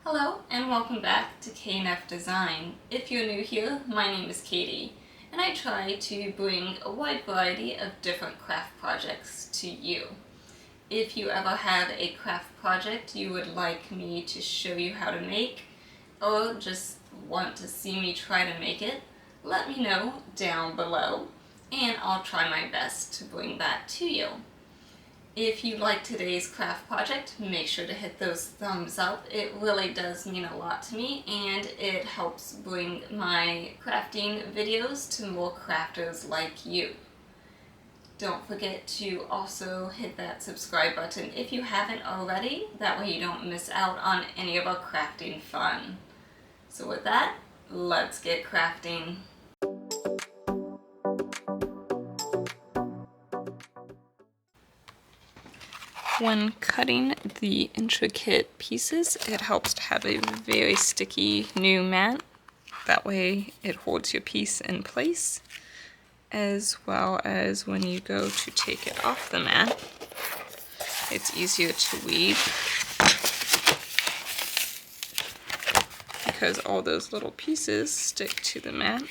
Hello and welcome back to KNF Design. If you're new here, my name is Katie and I try to bring a wide variety of different craft projects to you. If you ever have a craft project you would like me to show you how to make or just want to see me try to make it, let me know down below and I'll try my best to bring that to you. If you like today's craft project, make sure to hit those thumbs up. It really does mean a lot to me and it helps bring my crafting videos to more crafters like you. Don't forget to also hit that subscribe button if you haven't already. That way you don't miss out on any of our crafting fun. So with that, let's get crafting. When cutting the intricate pieces, it helps to have a very sticky new mat. That way it holds your piece in place, as well as when you go to take it off the mat, it's easier to weave because all those little pieces stick to the mat.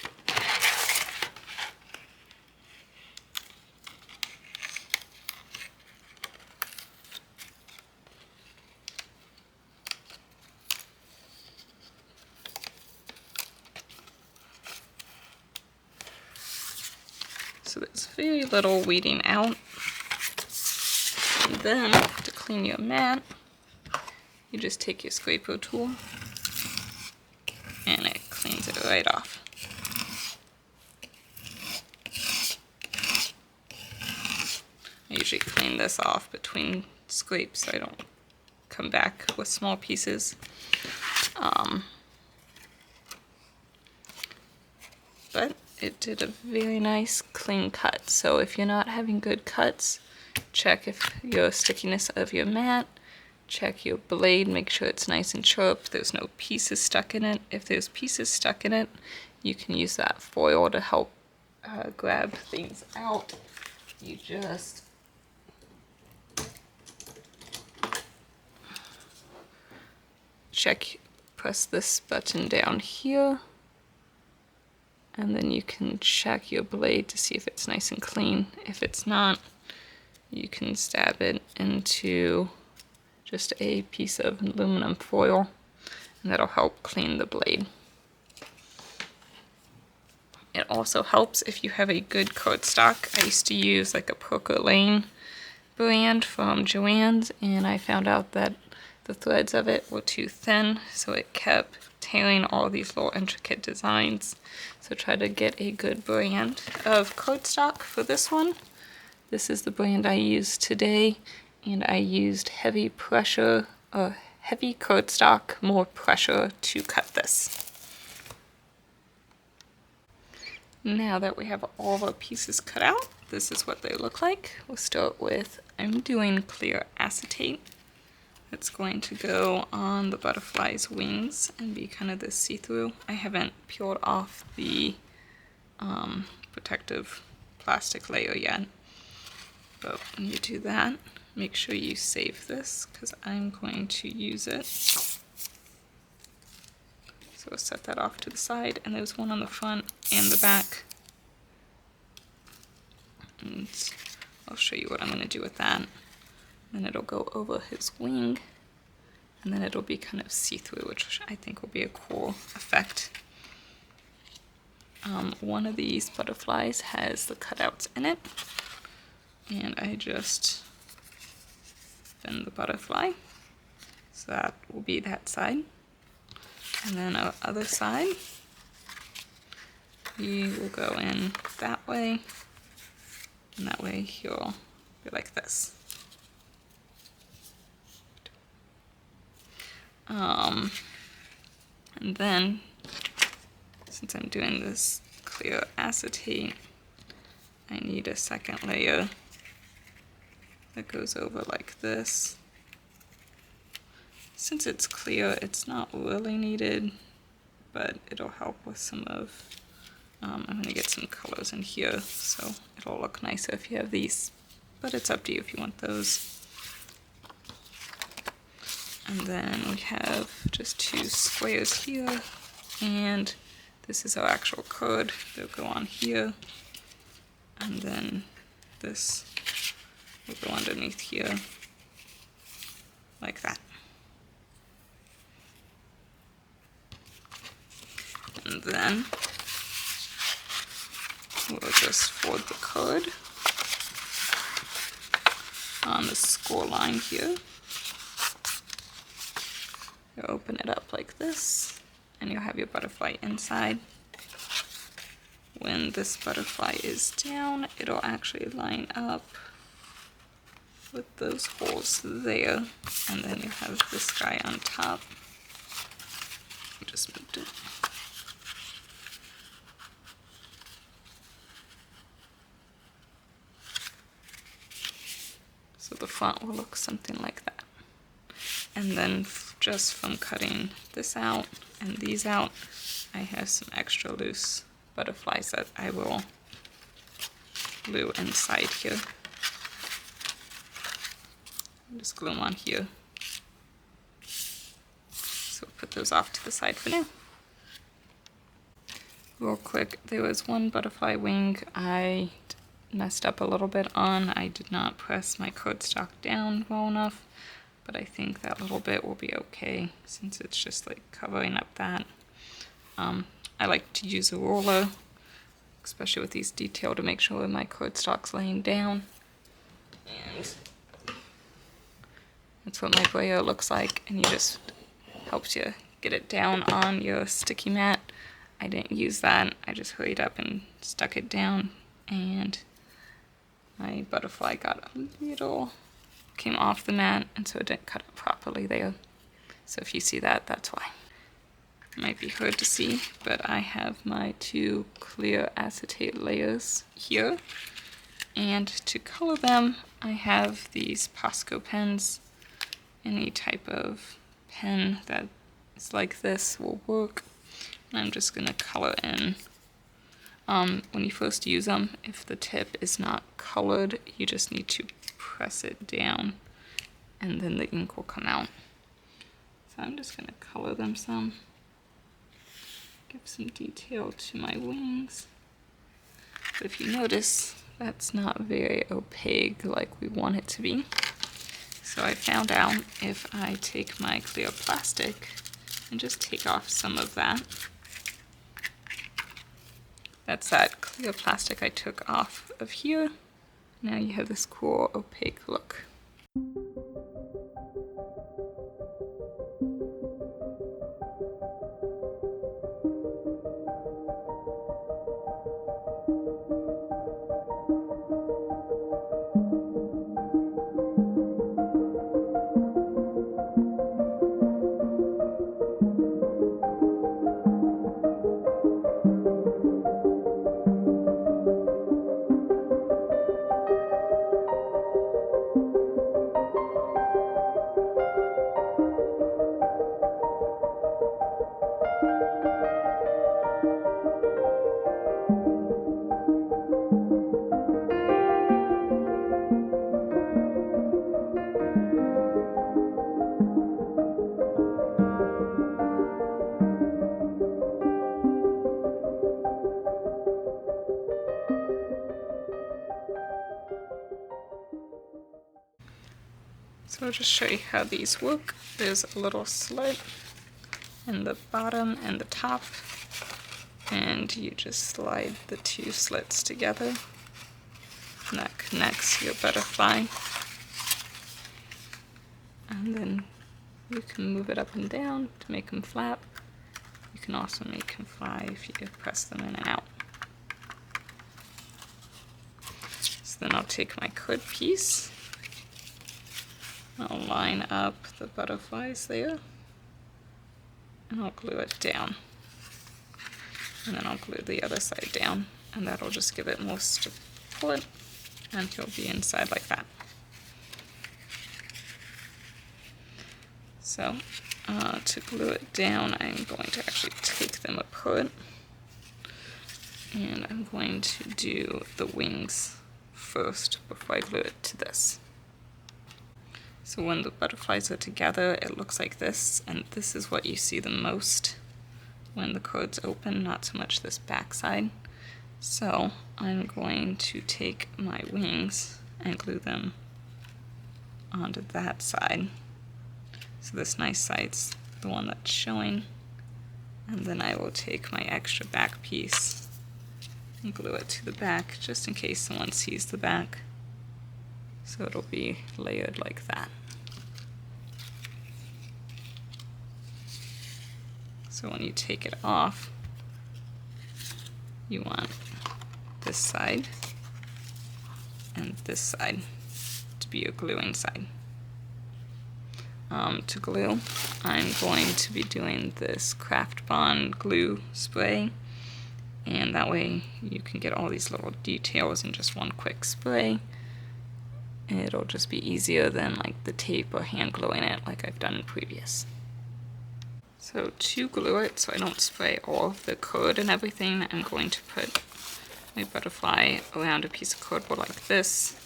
So there's very little weeding out. And then to clean your mat, you just take your scraper tool and it cleans it right off. I usually clean this off between scrapes so I don't come back with small pieces. But it did a very nice clean cut. So if you're not having good cuts, check if your stickiness of your mat, check your blade, make sure it's nice and sharp, there's no pieces stuck in it. If there's pieces stuck in it, you can use that foil to help grab things out. You just press this button down here, and then you can check your blade to see if it's nice and clean. If it's not, you can stab it into just a piece of aluminum foil, and that'll help clean the blade. It also helps if you have a good cardstock. I used to use like a Posca Lane brand from Joann's, and I found out that the threads of it were too thin, so it kept tearing all these little intricate designs. So try to get a good brand of cardstock for this one. This is the brand I used today, and I used heavy cardstock, more pressure to cut this. Now that we have all of our pieces cut out, this is what they look like. We'll start with, I'm doing clear acetate. It's going to go on the butterfly's wings and be kind of this see-through. I haven't peeled off the protective plastic layer yet, but when you do that, make sure you save this because I'm going to use it. So we'll set that off to the side, and there's one on the front and the back. And I'll show you what I'm going to do with that. Then it'll go over his wing, and then it'll be kind of see-through, which I think will be a cool effect. One of these butterflies has the cutouts in it, and I just bend the butterfly, so that will be that side. And then our other side, we will go in that way, and that way he'll be like this. And then, since I'm doing this clear acetate, I need a second layer that goes over like this. Since it's clear, it's not really needed, but it'll help with some of, I'm going to get some colors in here, so it'll look nicer if you have these, but it's up to you if you want those. And then we have just 2 squares here, and this is our actual card. They'll go on here, and then this will go underneath here, like that. And then we'll just fold the card on the score line here. You open it up like this, and you'll have your butterfly inside. When this butterfly is down, it'll actually line up with those holes there, and then you have this guy on top. I just moved it. So the front will look something like that. And then just from cutting this out and these out, I have some extra loose butterflies that I will glue inside here. Just glue them on here. So put those off to the side for now. Real quick, there was one butterfly wing I messed up a little bit on. I did not press my cardstock down well enough, but I think that little bit will be okay since it's just like covering up that. I like to use a ruler, especially with these detail, to make sure my cardstock's laying down. And that's what my brayer looks like, and you just helps you get it down on your sticky mat. I didn't use that. I just hurried up and stuck it down, and my butterfly got a little, came off the mat, and so it didn't cut it properly there. So if you see that, that's why. It might be hard to see, but I have my 2 clear acetate layers here, and to color them, I have these Posca pens. Any type of pen that is like this will work. And I'm just going to color in. When you first use them, if the tip is not colored, you just need to press it down, and then the ink will come out. So I'm just going to color them some. Give some detail to my wings. But if you notice, that's not very opaque like we want it to be. So I found out if I take my clear plastic and just take off some of that. That's that clear plastic I took off of here. Now you have this cool opaque look. So I'll just show you how these work. There's a little slit in the bottom and the top, and you just slide the 2 slits together, and that connects your butterfly. And then you can move it up and down to make them flap. You can also make them fly if you press them in and out. So then I'll take my card piece. I'll line up the butterflies there, and I'll glue it down. And then I'll glue the other side down, and that'll just give it more support, and he'll be inside like that. So to glue it down, I'm going to actually take them apart, and I'm going to do the wings first before I glue it to this. So when the butterflies are together, it looks like this, and this is what you see the most when the card's open, not so much this back side. So I'm going to take my wings and glue them onto that side. So this nice side's the one that's showing, and then I will take my extra back piece and glue it to the back just in case someone sees the back. So it'll be layered like that. So when you take it off, you want this side and this side to be your gluing side. To glue, I'm going to be doing this Craft Bond glue spray, and that way you can get all these little details in just one quick spray. It'll just be easier than like the tape or hand gluing it like I've done in previous. So to glue it, so I don't spray all of the card and everything, I'm going to put my butterfly around a piece of cardboard like this.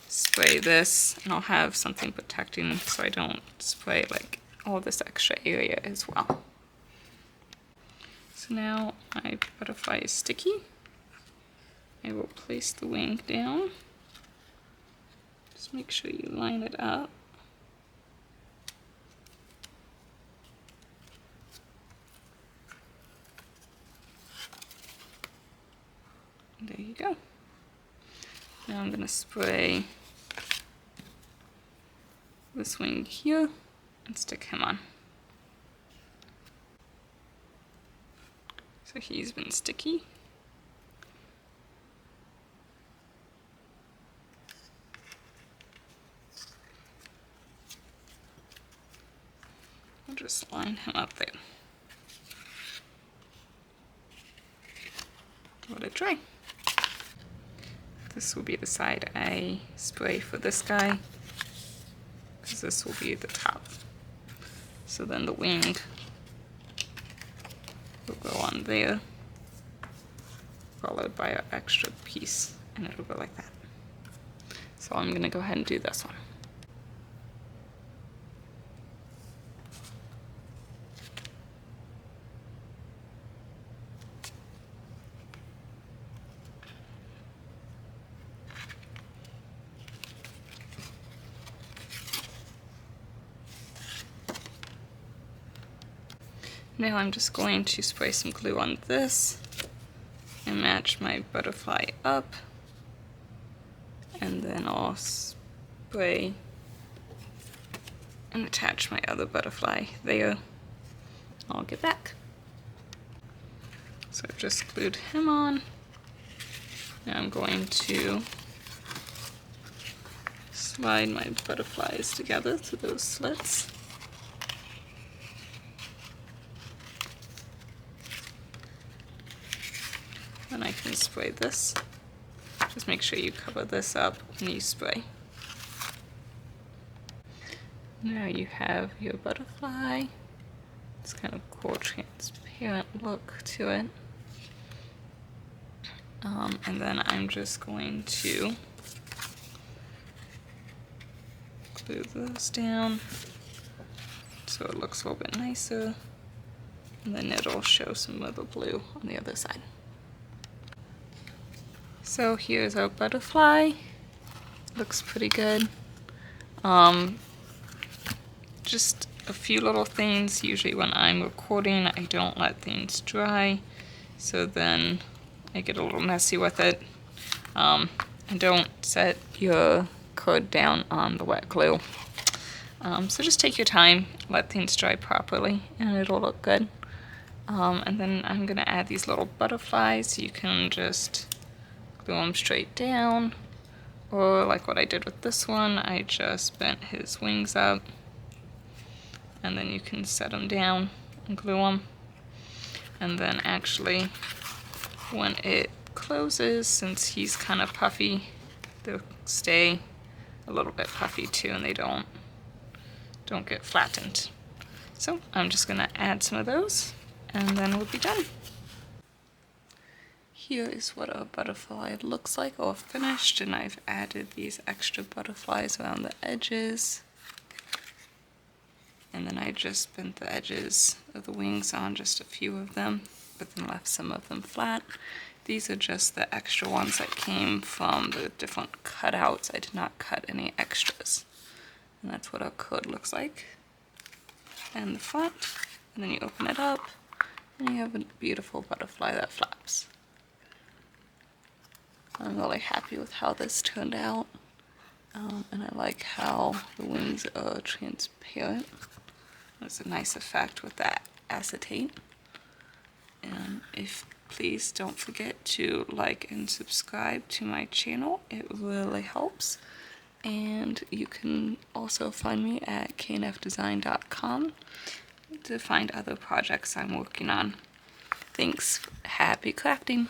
Spray this, and I'll have something protecting so I don't spray like all this extra area as well. So now my butterfly is sticky. I will place the wing down. Just make sure you line it up. There you go. Now I'm going to spray this wing here and stick him on. So he's been sticky. I'll just line him up there. Let it dry. This will be the side I spray for this guy, because this will be the top. So then the wing will go on there, followed by an extra piece, and it'll go like that. So I'm going to go ahead and do this one. Now I'm just going to spray some glue on this and match my butterfly up, and then I'll spray and attach my other butterfly there. I'll get back. So I've just glued him on. Now I'm going to slide my butterflies together through those slits. And I can spray this. Just make sure you cover this up when you spray. Now you have your butterfly. It's kind of cool transparent look to it. And then I'm just going to glue those down so it looks a little bit nicer. And then it'll show some of the blue on the other side. So here's our butterfly. Looks pretty good. Just a few little things. Usually when I'm recording, I don't let things dry, so then I get a little messy with it. And don't set your card down on the wet glue. So just take your time, let things dry properly, and it'll look good. And then I'm gonna add these little butterflies. You can just glue them straight down, or like what I did with this one, I just bent his wings up, and then you can set them down and glue them. And then actually when it closes, since he's kind of puffy, they'll stay a little bit puffy too, and they don't get flattened. So I'm just gonna add some of those, and then we'll be done. here is what a butterfly looks like all finished, and I've added these extra butterflies around the edges. And then I just bent the edges of the wings on, just a few of them, but then left some of them flat. These are just the extra ones that came from the different cutouts. I did not cut any extras. And that's what our code looks like. And the front, and then you open it up, and you have a beautiful butterfly that flaps. I'm really happy with how this turned out. And I like how the wings are transparent. It's a nice effect with that acetate. And please don't forget to like and subscribe to my channel. It really helps. And you can also find me at knfdesign.com to find other projects I'm working on. Thanks. Happy crafting!